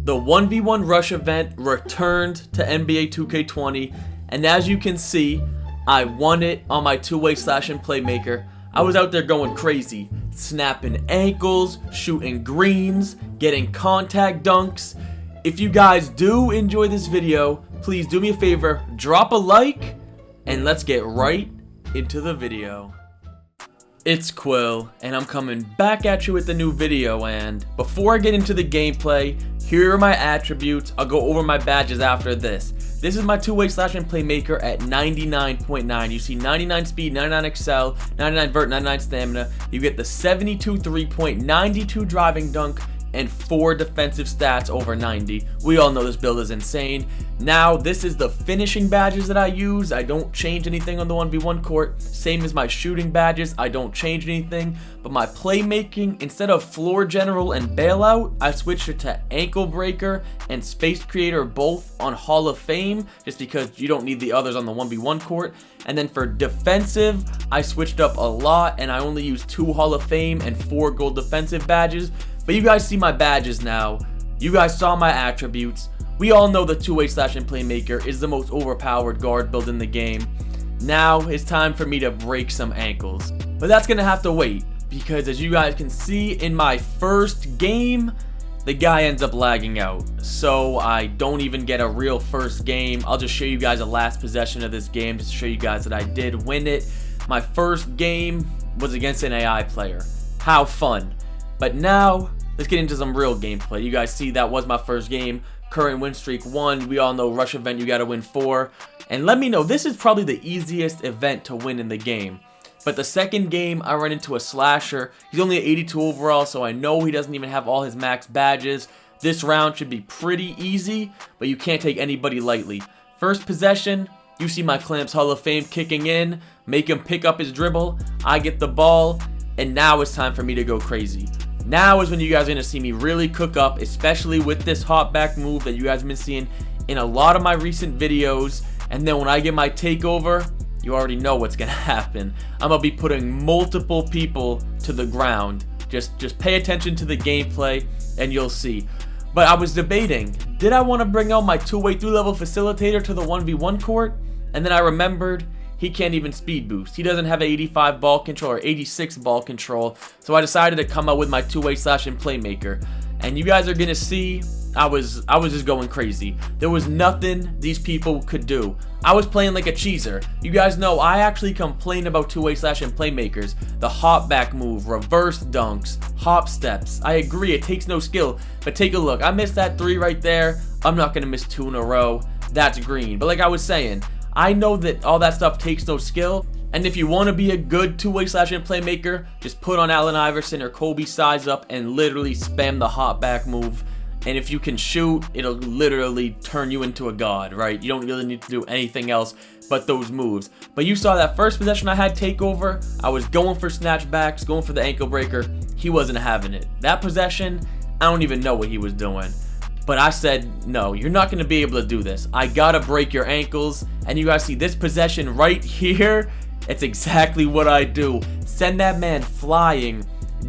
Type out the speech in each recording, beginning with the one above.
The 1v1 rush event returned to NBA 2K20, and as you can see, I won it on my two-way slashing playmaker. I was out there going crazy, snapping ankles, shooting greens, getting contact dunks. If you guys do enjoy this video, please do me a favor, drop a like, and let's get right into the video. It's Quil, and I'm coming back at you with a new video, and before I get into the gameplay, here are my attributes. I'll go over my badges after this. This is my two-way slashing playmaker at 99.9. You see 99 speed, 99 excel, 99 vert, 99 stamina. You get the 72 3-point, 92 driving dunk, and 4 defensive stats over 90. We all know this build is insane. Now, this is the finishing badges that I use. I don't change anything on the 1v1 court. Same as my shooting badges, I don't change anything. But my playmaking, instead of floor general and bailout, I switched it to ankle breaker and space creator, both on Hall of Fame, just because you don't need the others on the 1v1 court. And then for defensive, I switched up a lot, and I only use 2 Hall of Fame and 4 gold defensive badges. But you guys see my badges now. You guys saw my attributes. We all know the two-way slashing playmaker is the most overpowered guard build in the game. Now it's time for me to break some ankles. But that's gonna have to wait, because as you guys can see in my first game, the guy ends up lagging out. So I don't even get a real first game. I'll just show you guys the last possession of this game just to show you guys that I did win it. My first game was against an AI player. How fun. But now, let's get into some real gameplay. You guys see that was my first game. Current win streak 1. We all know rush event you gotta win 4. And let me know, this is probably the easiest event to win in the game. But the second game, I run into a slasher. He's only at 82 overall, so I know he doesn't even have all his max badges. This round should be pretty easy, but you can't take anybody lightly. First possession, you see my Clamps Hall of Fame kicking in. Make him pick up his dribble. I get the ball, and now it's time for me to go crazy. Now is when you guys are going to see me really cook up, especially with this hop back move that you guys have been seeing in a lot of my recent videos. And then when I get my takeover, you already know what's going to happen. I'm going to be putting multiple people to the ground. Just pay attention to the gameplay and you'll see. But I was debating, did I want to bring out my two-way 3-level facilitator to the 1v1 court? And then I remembered, he can't even speed boost. He doesn't have 85 ball control or 86 ball control. So I decided to come out with my two-way slashing playmaker. And you guys are going to see, I was just going crazy. There was nothing these people could do. I was playing like a cheeser. You guys know I actually complain about two-way slashing playmakers. The hop back move, reverse dunks, hop steps. I agree, it takes no skill. But take a look. I missed that 3 right there. I'm not going to miss 2 in a row. That's green. But like I was saying, I know that all that stuff takes no skill, and if you want to be a good two-way slashing playmaker, just put on Allen Iverson or Kobe size up and literally spam the hop back move. And if you can shoot, it'll literally turn you into a god, right? You don't really need to do anything else but those moves. But you saw that first possession I had takeover. I was going for snatchbacks, going for the ankle breaker. He wasn't having it. That possession, I don't even know what he was doing. But I said, no, you're not going to be able to do this. I got to break your ankles. And you guys see this possession right here. It's exactly what I do. Send that man flying.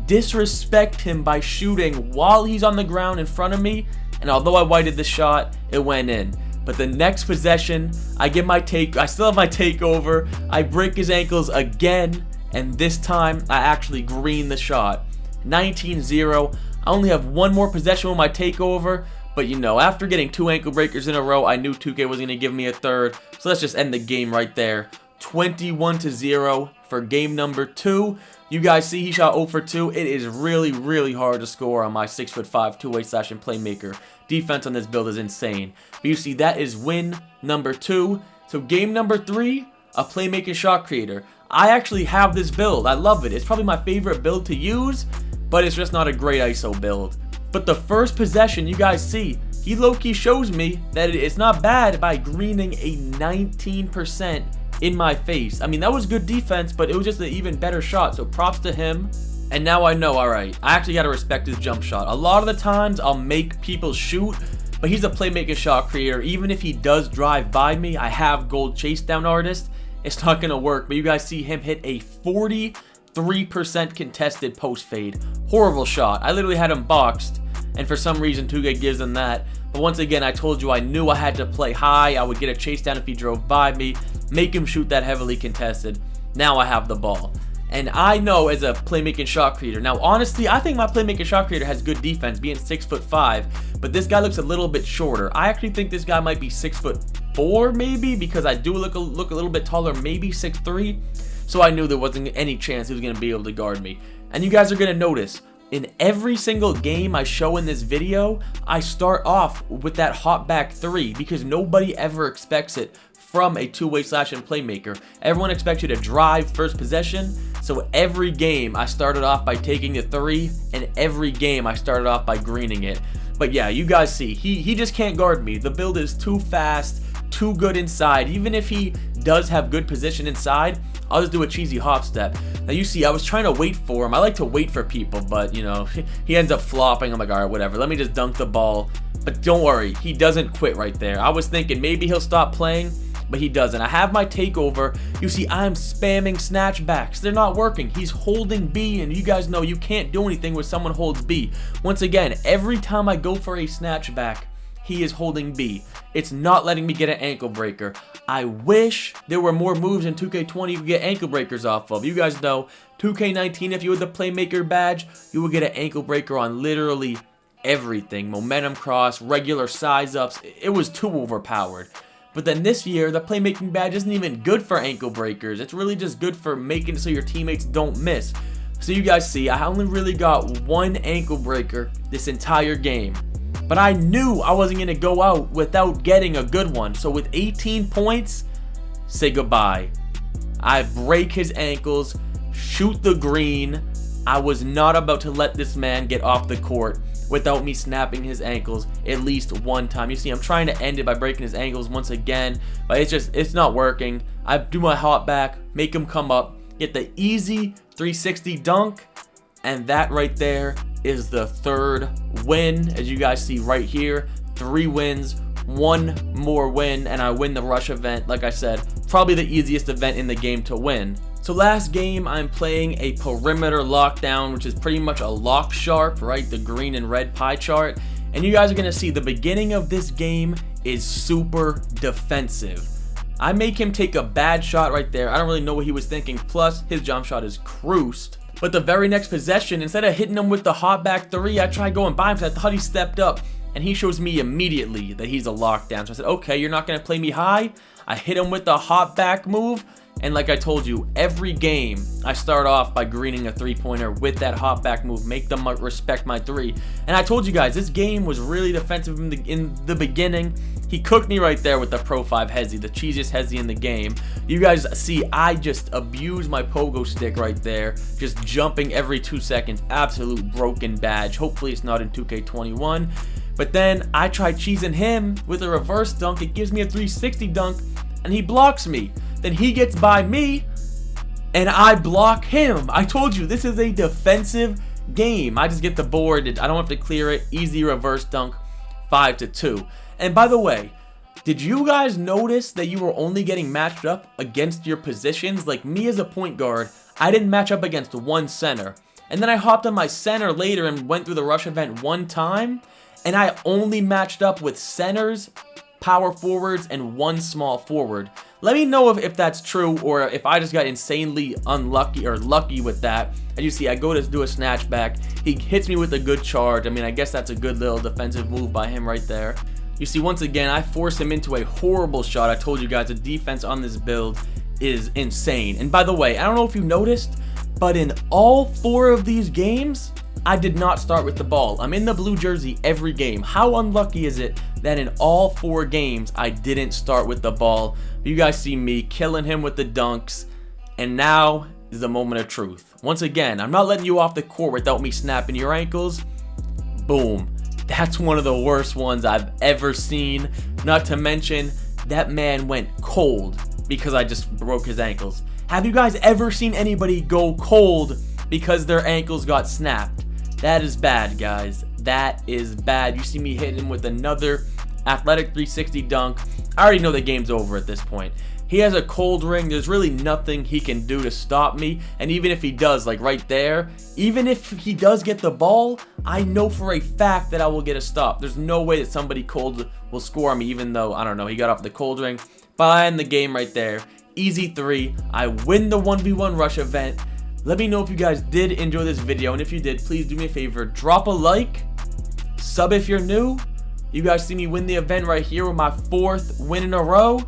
Disrespect him by shooting while he's on the ground in front of me. And although I whited the shot, it went in. But the next possession, I still have my takeover. I break his ankles again. And this time, I actually green the shot. 19-0. I only have one more possession with my takeover. But you know, after getting 2 ankle breakers in a row, I knew 2K was going to give me a third. So let's just end the game right there. 21-0 for game number 2. You guys see he shot 0 for 2. It is really, really hard to score on my 6'5" two-way slashing playmaker. Defense on this build is insane. But you see that is win number 2. So game number 3, a playmaking shot creator. I actually have this build. I love it. It's probably my favorite build to use, but it's just not a great ISO build. But the first possession, you guys see, he low-key shows me that it's not bad by greening a 19% in my face. I mean, that was good defense, but it was just an even better shot, so props to him. And now I know, alright, I actually gotta respect his jump shot. A lot of the times, I'll make people shoot, but he's a playmaking shot creator. Even if he does drive by me, I have gold chase down artist. It's not gonna work, but you guys see him hit a 43% contested post fade. Horrible shot. I literally had him boxed, and for some reason 2K gives him that. But once again, I told you I knew I had to play high. I would get a chase down if he drove by me, make him shoot that heavily contested. Now I have the ball. And I know as a playmaking shot creator. Now, honestly, I think my playmaking shot creator has good defense, being 6'5", but this guy looks a little bit shorter. I actually think this guy might be 6'4", maybe, because I do look a little bit taller, maybe 6'3". So I knew there wasn't any chance he was going to be able to guard me. And you guys are going to notice, in every single game I show in this video, I start off with that hop back 3 because nobody ever expects it from a two-way slashing playmaker. Everyone expects you to drive first possession, so every game I started off by taking the 3, and every game I started off by greening it. But yeah, you guys see, he just can't guard me. The build is too fast, too good inside. Even if he does have good position inside, I'll just do a cheesy hop step. Now you see, I was trying to wait for him. I like to wait for people, but you know, he ends up flopping. I'm like, alright, whatever. Let me just dunk the ball. But don't worry, he doesn't quit right there. I was thinking maybe he'll stop playing, but he doesn't. I have my takeover. You see, I'm spamming snatchbacks. They're not working. He's holding B, and you guys know you can't do anything when someone holds B. Once again, every time I go for a snatchback, he is holding B. It's not letting me get an ankle breaker. I wish there were more moves in 2K20 you could get ankle breakers off of. You guys know, 2K19, if you had the playmaker badge, you would get an ankle breaker on literally everything. Momentum cross, regular size ups. It was too overpowered. But then this year, the playmaking badge isn't even good for ankle breakers. It's really just good for making it so your teammates don't miss. So you guys see, I only really got one ankle breaker this entire game. But I knew I wasn't going to go out without getting a good one. So with 18 points, say goodbye. I break his ankles, shoot the green. I was not about to let this man get off the court without me snapping his ankles at least one time. You see, I'm trying to end it by breaking his ankles once again, but it's not working. I do my hop back, make him come up, get the easy 360 dunk, and that right there is the third win. As you guys see right here, 3 wins, 1 more win, and I win the rush event. Like I said, probably the easiest event in the game to win. So last game, I'm playing a perimeter lockdown, which is pretty much a lock sharp, right? The green and red pie chart. And you guys are going to see the beginning of this game is super defensive. I make him take a bad shot right there. I don't really know what he was thinking. Plus, his jump shot is cruised. But the very next possession, instead of hitting him with the hop back 3, I tried going by him because I thought he stepped up. And he shows me immediately that he's a lockdown. So I said, okay, you're not going to play me high? I hit him with the hop back move. And like I told you, every game I start off by greening a 3-pointer with that hop back move, make them respect my 3. And I told you guys, this game was really defensive in the beginning. He cooked me right there with the Pro 5 Hezzy, the cheesiest Hezzy in the game. You guys see, I just abused my pogo stick right there, just jumping every 2 seconds. Absolute broken badge. Hopefully it's not in 2K21. But then I tried cheesing him with a reverse dunk. It gives me a 360 dunk, and he blocks me. Then he gets by me, and I block him. I told you, this is a defensive game. I just get the board. I don't have to clear it. Easy reverse dunk, 5-2. And by the way, did you guys notice that you were only getting matched up against your positions? Like me as a point guard, I didn't match up against one center. And then I hopped on my center later and went through the rush event one time, and I only matched up with centers, power forwards, and one small forward. Let me know if that's true, or if I just got insanely unlucky or lucky with that. As you see, I go to do a snatchback. He hits me with a good charge. I mean, I guess that's a good little defensive move by him right there. You see, once again, I force him into a horrible shot. I told you guys, the defense on this build is insane. And by the way, I don't know if you noticed, but in all 4 of these games, I did not start with the ball. I'm in the blue jersey every game. How unlucky is it that in all 4 games, I didn't start with the ball? You guys see me killing him with the dunks, and now is the moment of truth. Once again, I'm not letting you off the court without me snapping your ankles. Boom. That's one of the worst ones I've ever seen. Not to mention, that man went cold because I just broke his ankles. Have you guys ever seen anybody go cold because their ankles got snapped? That is bad, guys. That is bad. You see me hitting him with another athletic 360 dunk. I already know the game's over at this point. He has a cold ring. There's really nothing he can do to stop me. And even if he does, like right there, even if he does get the ball, I know for a fact that I will get a stop. There's no way that somebody cold will score me, even though, I don't know, he got off the cold ring. But I end the game right there. Easy 3. I win the 1v1 rush event. Let me know if you guys did enjoy this video. And if you did, please do me a favor. Drop a like. Sub if you're new. You guys see me win the event right here with my 4th win in a row.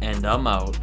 And I'm out.